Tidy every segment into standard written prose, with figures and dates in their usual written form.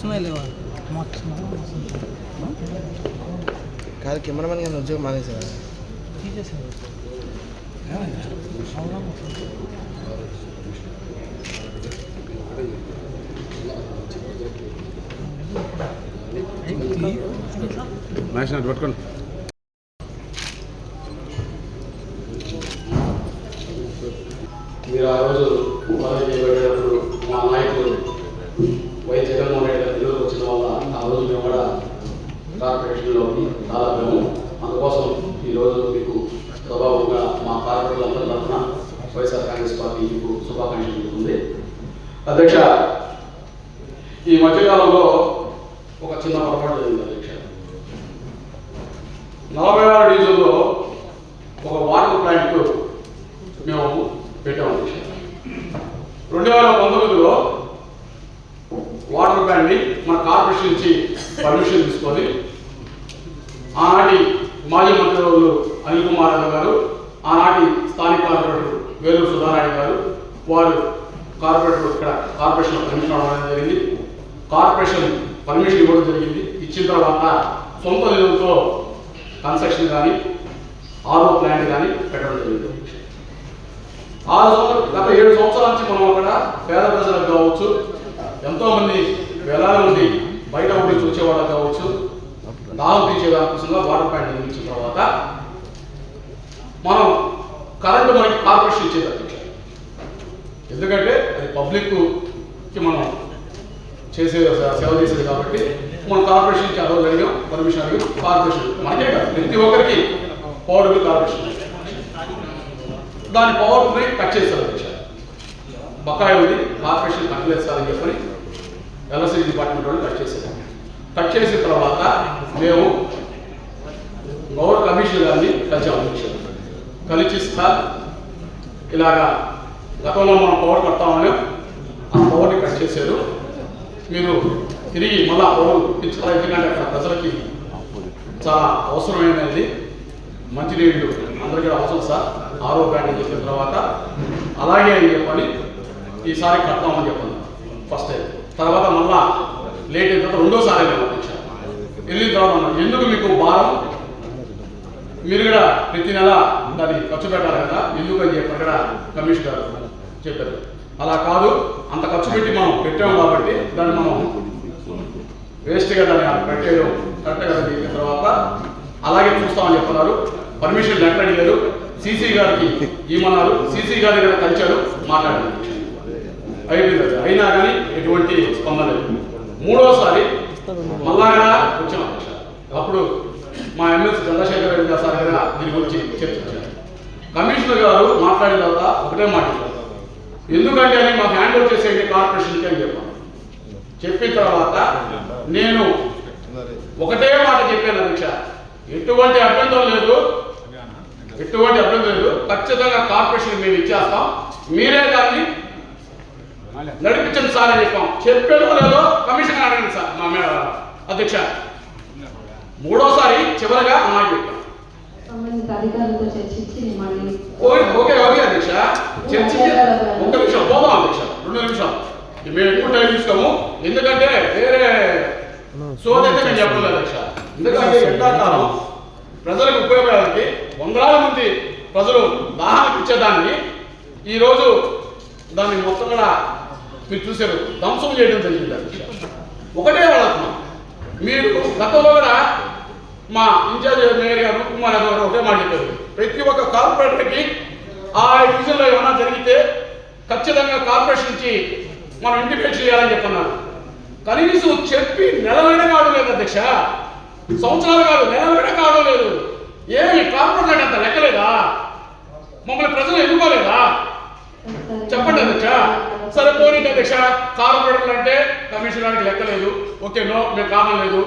వస్తున్నాయి లేవా కాదు కెమెరామెన్ కానీ ఉద్యోగం మానేసారా తీసేసారు పట్టుకోండి. మీరు ఆ రోజు ఉపాధి చేయబడేటప్పుడు మా నాయకులు వై జగన్మోహన్ రెడ్డి గారు ఈరోజు వచ్చిన వల్ల ఆ రోజు మేము కూడా కార్పొరేషన్లోకి దాదాపు అందుకోసం ఈరోజు మీకు స్వభావంగా మా కార్పొరేటర్లందరి తరఫున వైఎస్ఆర్ కాంగ్రెస్ పార్టీ మీకు శుభాకాంక్షలు చెబుతుంది. అధ్యక్ష, ఈ మధ్యకాలంలో ఒక చిన్న పొరపాటు జరిగింది అధ్యక్ష. 46 డివిజన్లో ఒక వాటర్ ప్లాంట్ మేము పెట్టాము అధ్యక్ష. 2019లో వాటర్ ప్లాంట్ని మన కార్పొరేషన్ నుంచి పర్మిషన్ తీసుకొని ఆనాటి మాజీ మంత్రివర్యులు అనిల్ కుమార్ యాదవ్ గారు, ఆనాటి స్థానిక కార్పొరేటర్ వేలూరు సుధారాణి గారు, వారు కార్పొరేటర్ ఇక్కడ కార్పొరేషన్ పర్మిషన్ అవ్వడం జరిగింది. కార్పొరేషన్ పర్మిషన్ ఇవ్వడం జరిగింది. ఇచ్చిన తర్వాత సొంత నిధులతో కన్స్ట్రక్షన్ కానీ ఆరో ప్లాంట్ కానీ పెట్టడం జరిగింది. గత 7 సంవత్సరాల నుంచి మనం అక్కడ పేద ప్రజలకు కావచ్చు, ఎంతోమంది వేలాది మంది బయట ఊరి చూసే వాళ్ళకి కావచ్చు, దాహం తీర్చే దానికోసంగా వాటర్ ప్లాంట్ నిర్మించిన తర్వాత మనం కరెంటు మనకి కార్పొరేషన్ ఇచ్చేది అధ్యక్ష. ఎందుకంటే అది పబ్లిక్కి మనం సేవ చేసేది కాబట్టి మన కార్పొరేషన్ ఇచ్చి అదో అడిగాం, పర్మిషన్ అడిగాం. కార్పొరేషన్ మనకే కాదు, ప్రతి ఒక్కరికి పౌరులు కార్పొరేషన్ దాని పవర్ని కట్ చేస్తారు అధ్యక్ష. బకాయి ఉంది, కార్పొరేషన్ కట్టలేదు సార్ అని చెప్పని ఎల్ఎస్సీ డిపార్ట్మెంట్ వాళ్ళు కట్ చేసేది. కట్ చేసిన తర్వాత మేము గౌరవ కమిషనర్ గారిని కలిసాము అధ్యక్ష. కలిసి సార్ ఇలాగా గతంలో మనం పవర్ కడతామని ఆ పవర్ని కట్ చేశారు, మీరు తిరిగి మళ్ళీ పవర్ ఇప్పించాలి. ఎందుకంటే అక్కడ ప్రజలకి చాలా అవసరమైనది మంచినీళ్ళు అందరికీ అవసరం సార్. ఆరో ప్లాంట్ చెప్పిన తర్వాత అలాగే అని చెప్పని ఈసారి కడతామని చెప్పండి ఫస్ట్ టైం. తర్వాత మళ్ళా లేట్ అయిన తర్వాత రెండోసారి వెళ్ళిన తర్వాత ఎందుకు మీకు భారం, మీరు కూడా ప్రతి నెల దాన్ని ఖర్చు పెట్టాలి కదా ఎందుకు అని చెప్పి అక్కడ కమిషనర్ చెప్పారు. అలా కాదు, అంత ఖర్చు పెట్టి మనం పెట్టాము కాబట్టి దాన్ని మనం వేస్ట్గా దాన్ని పెట్టేయడం కరెక్ట్ కదా చెప్పిన తర్వాత అలాగే చూస్తామని చెప్తున్నారు. పర్మిషన్ లెటర్ అడిగారు, సీసీ గారికి ఇవ్వమన్నారు. సీసీ గారి దగ్గర కలిచారు, మాట్లాడారు, అయిపోయింది. అయినా కానీ ఎటువంటి స్పందన లేదు. మూడోసారి మళ్ళా వచ్చాం. అప్పుడు మా ఎమ్మెల్సీ చంద్రశేఖర్ రెడ్డి గారు సార్ దగ్గర దీని గురించి చర్చించారు. కమిషనర్ గారు మాట్లాడిన తర్వాత ఒకటే మాట్లాడారు, ఎందుకంటే అని మాకు హ్యాండ్ ఓవర్ చేసేయండి కార్పొరేషన్కి అని చెప్పాను. చెప్పిన తర్వాత నేను ఒకటే మాట చెప్పాను అధ్యక్ష, ఎటువంటి అభ్యంతరం లేదు, ఖచ్చితంగా కార్పొరేషన్ మేము ఇచ్చేస్తాం, మీరే దాన్ని నడిపించండి సార్ అని చెప్పాం. చెప్పేదో లేదో కమిషన్ అడగండి సార్ మా అధ్యక్ష. మూడోసారి చివరిగా మాట చెప్పాం. ఓకే అధ్యక్ష, చర్చించి 1 నిమిషం పోదాం అధ్యక్ష, 2 నిమిషాలు మేము ఎక్కువ టైం తీసుకోము. ఎందుకంటే వేరే సోదైతే మేము చెప్పలేదు అధ్యక్ష. ఎందుకంటే ఎండాకాలం ప్రజలకు ఉపయోగపడడానికి వందలాది మంది ప్రజలు దాహానికి ఇచ్చేదాన్ని ఈరోజు దాన్ని మొత్తం కూడా మీరు చూశారు ధ్వంసం చేయడం జరిగింది అధ్యక్ష. ఒకటే అడుగుతున్నాం, మీరు గతంలో కూడా మా ఇన్ఛార్జ్ మేయర్ గారు కుమార్ యాదవ్ గారు ఒకటే మాట చెప్పారు, ప్రతి ఒక్క కార్పొరేటర్కి ఆ డివిజన్లో ఏమైనా జరిగితే ఖచ్చితంగా కార్పొరేషన్ నుంచి మనం ఇంటిమేట్ చేయాలని చెప్పన్నారు. కనీసం చెప్పి నెలలైనా కావడం లేదు అధ్యక్ష, సంవత్సరాలు కాదు నెలలైనా కావడం లేదు. ఏమి కార్పొరేట్ అంత లెక్కలేదా? మమ్మల్ని ప్రజలు ఎన్నుకోలేదా? చెప్పండి అధ్యక్ష. సరే పోనీ అధ్యక్ష, కార్పొరేటర్లు అంటే కమిషనర్కి లెక్కలేదు, ఓకే నో మేము కాదలేదు.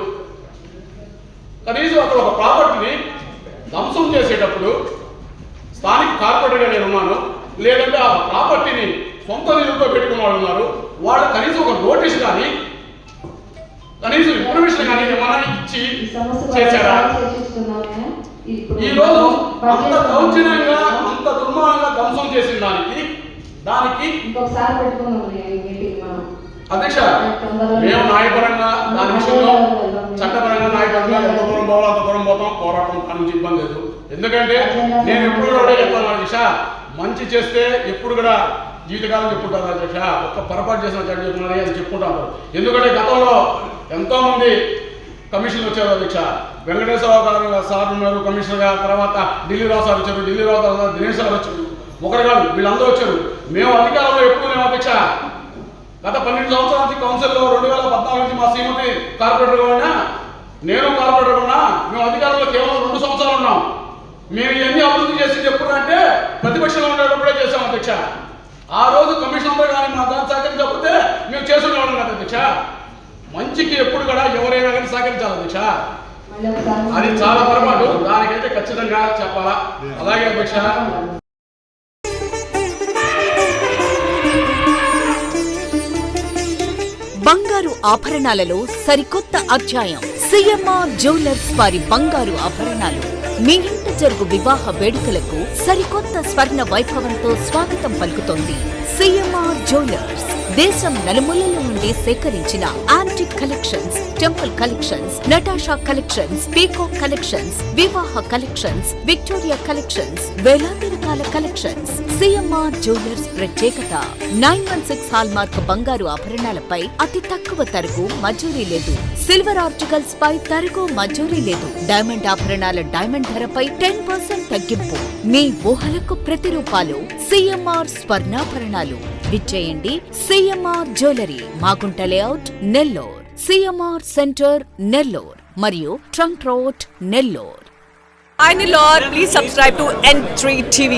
కనీసం అక్కడ ఒక ప్రాపర్టీని ధ్వంసం చేసేటప్పుడు స్థానిక కార్పొరేటర్గా నేను ఉన్నాను, లేదంటే ఆ ప్రాపర్టీని సొంత నిధులతో పెట్టుకున్న వాళ్ళు ఉన్నారు, వాళ్ళు కనీసం ఒక నోటీస్ కానీ కనీసం ఇన్ఫర్మేషన్ కానీ ఏమైనా ఇచ్చి చేశారా? ఈరోజు అంత దౌర్జన్యంగా అంత దుర్మార్గంగా ధ్వంసం చేసిన దానికి అధ్యక్ష, మేము న్యాయపరంగా దాని విషయంలో చట్టపరంగా న్యాయపరంగా ఎంత దూరం పోవాలో అంత దూరం పోతాం, పోరాటం దాని నుంచి ఇబ్బంది లేదు. ఎందుకంటే నేను ఎప్పుడు కూడా చెప్తాను అధ్యక్ష, మంచి చేస్తే ఎప్పుడు కూడా జీవితకాలం చెప్పుకుంటారు అధ్యక్ష. ఒక్క పొరపాటు చేసిన చెప్పుకున్నారని అది చెప్పుకుంటారు. ఎందుకంటే గతంలో ఎంతోమంది కమిషన్లు వచ్చారు అధ్యక్ష. వెంకటేశ్వరరావు గారు సార్ ఉన్నారు కమిషనర్గా, తర్వాత ఢిల్లీరావు సార్ వచ్చారు, ఢిల్లీరావు తర్వాత దినేష్ సార్ వచ్చారు, ఒకరు కాదు వీళ్ళందరూ వచ్చారు. మేము అధికారంలో ఎప్పుడు లేము అధ్యక్ష. గత 12 సంవత్సరాల నుంచి కౌన్సిల్లో 2014 నుంచి మా శ్రీమతి కార్పొరేటర్గా ఉన్నా, నేను కార్పొరేటర్ ఉన్నా, మేము అధికారంలో కేవలం 2 సంవత్సరాలు ఉన్నాం. మేము ఇవన్నీ అభివృద్ధి చేసి ఎప్పుడంటే ప్రతిపక్షంలో ఉండేటప్పుడే చేసాం అధ్యక్ష. ఆ రోజు కమిషన్ అంతా కానీ మా దాన్ని సహకరించకపోతే మేము చేసుకునేవాళ్ళం కదా అధ్యక్ష. మంచికి ఎప్పుడు కూడా ఎవరైనా కానీ సహకరించాలి అధ్యక్ష. అది చాలా పొరపాటు, దానికైతే ఖచ్చితంగా చెప్పాలా. అలాగే అధ్యక్ష, బంగారు ఆభరణాలలో సరికొత్త అధ్యాయం. సిఎంఆర్ జ్యువెలర్స్ వారి బంగారు ఆభరణాలు మీ ఇంట జరుగు వివాహ వేడుకలకు సరికొత్త స్వర్ణ వైభవంతో స్వాగతం పలుకుతోంది. సిఎంఆర్ జ్యువెలర్స్ దేశం నలుమూలల నుండి సేకరించిన antique collections, temple collections, Natasha collections, peacock collections, వివాహ కలెక్షన్స్, విక్టోరియా కలెక్షన్స్, వేలాది రకాల కలెక్షన్స్. సిఎంఆర్ జ్యువెలర్స్ ప్రత్యేకత 916 హాల్మార్క్ బంగారు ఆభరణాలపై అతి తక్కువ తరుగు మజూరీ లేదు. సిల్వర్ ఆర్టికల్స్ పై తరుగు మజూరీ లేదు. డైమండ్ ఆభరణాల డైమండ్ ధరపై 10% తగ్గింపు. మీ ఊహలకు ప్రతిరూపాలు సిఎంఆర్ స్వర్ణాభరణాలు. విచ్చేయండి CMR jewellery, Magunta layout, Nellore, CMR centre, Nellore మరియు trunk road, Nellore. Hi Nellore, please subscribe to N3 TV.